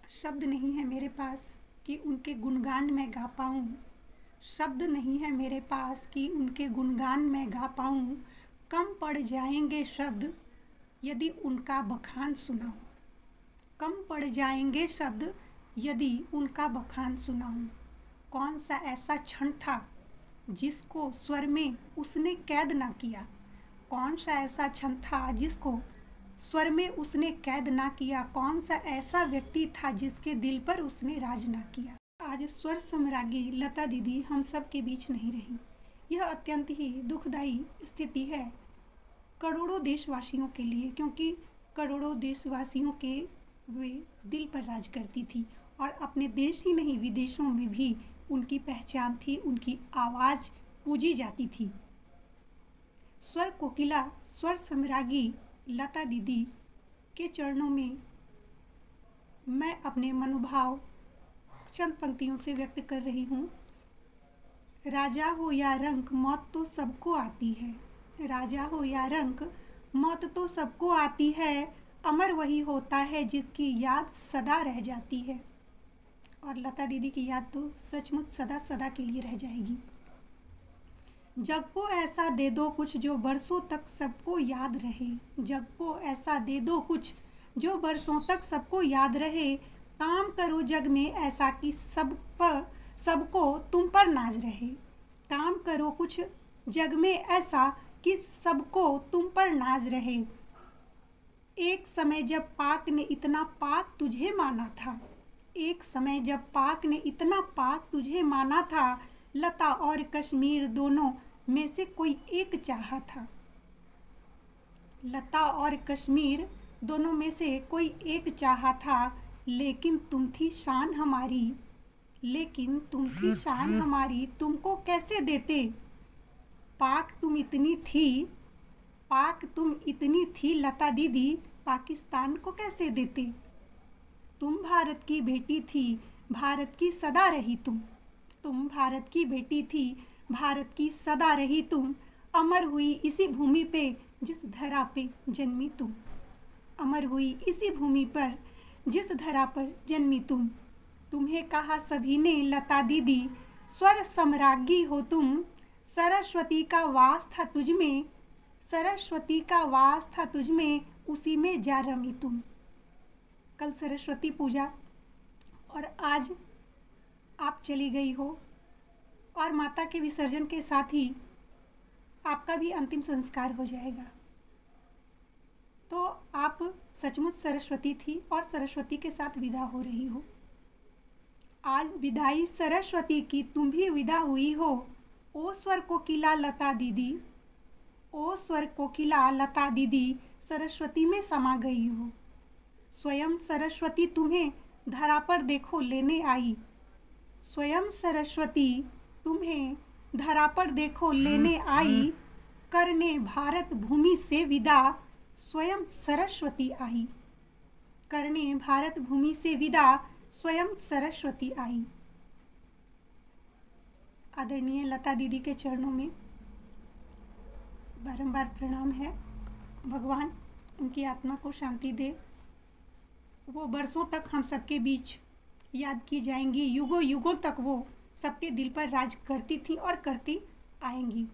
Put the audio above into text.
शब्द नहीं है मेरे पास कि उनके गुणगान मैं गा पाऊँ। शब्द नहीं है मेरे पास कि उनके गुणगान मैं गा पाऊँ। कम पड़ जाएंगे शब्द यदि उनका बखान सुनाऊँ। कम पड़ जाएंगे शब्द यदि उनका बखान सुनाऊँ। कौन सा ऐसा क्षण था जिसको स्वर में उसने कैद ना किया। कौन सा ऐसा क्षण था जिसको स्वर में उसने कैद ना किया। कौन सा ऐसा व्यक्ति था जिसके दिल पर उसने राज ना किया। आज स्वर सम्राज्ञी लता दीदी हम सब के बीच नहीं रही। यह अत्यंत ही दुखदायी स्थिति है करोड़ों देशवासियों के लिए, क्योंकि करोड़ों देशवासियों के वे दिल पर राज करती थी और अपने देश ही नहीं विदेशों में भी उनकी पहचान थी, उनकी आवाज़ पूजी जाती थी। स्वर कोकिला, स्वर सम्राज्ञी लता दीदी के चरणों में मैं अपने मनोभाव चंद पंक्तियों से व्यक्त कर रही हूँ। राजा हो या रंक मौत तो सबको आती है। राजा हो या रंक मौत तो सबको आती है। अमर वही होता है जिसकी याद सदा रह जाती है। और लता दीदी की याद तो सचमुच सदा सदा के लिए रह जाएगी। जग को ऐसा दे दो कुछ जो बरसों तक सबको याद रहे। जग को ऐसा दे दो कुछ जो बरसों तक सबको याद रहे। काम करो जग में ऐसा कि सबको तुम पर नाज रहे। काम करो कुछ जग में ऐसा कि सबको तुम पर नाज रहे। एक समय जब पाक ने इतना पाक तुझे माना था। एक समय जब पाक ने इतना पाक तुझे माना था। लता और कश्मीर दोनों में से कोई एक चाहा था। लता और कश्मीर दोनों में से कोई एक चाहा था। लेकिन तुम थी शान हमारी, लेकिन तुम थी शान हमारी, तुमको कैसे देते। पाक तुम इतनी थी, पाक तुम इतनी थी लता दीदी, पाकिस्तान को कैसे देते। तुम भारत की बेटी थी, भारत की सदा रही तुम। तुम भारत की बेटी थी, भारत की सदा रही तुम। अमर हुई इसी भूमि पे जिस धरा पे जन्मी तुम। अमर हुई इसी भूमि पर जिस धरा पर जन्मी तुम। तुम्हें कहा सभी ने लता दीदी, स्वर सम्राज्ञी हो तुम। सरस्वती का वास था तुझ में, सरस्वती का वास था तुझ में, उसी में जा रमी तुम। कल सरस्वती पूजा और आज आप चली गई हो और माता के विसर्जन के साथ ही आपका भी अंतिम संस्कार हो जाएगा। तो आप सचमुच सरस्वती थी और सरस्वती के साथ विदा हो रही हो। आज विदाई सरस्वती की तुम भी विदा हुई हो। ओ स्वर कोकिला लता दीदी, ओ स्वर कोकिला लता दीदी, सरस्वती में समा गई हो। स्वयं सरस्वती तुम्हें धरा पर देखो लेने आई। स्वयं सरस्वती तुम्हें धरा पर देखो लेने आई। करने भारत भूमि से विदा, स्वयं सरस्वती आई। करने भारत भूमि से विदा, स्वयं सरस्वती आई। आदरणीय लता दीदी के चरणों में बारंबार प्रणाम है। भगवान उनकी आत्मा को शांति दे। वो बरसों तक हम सबके बीच याद की जाएंगी। युगों युगों तक वो सबके दिल पर राज करती थी और करती आएंगी।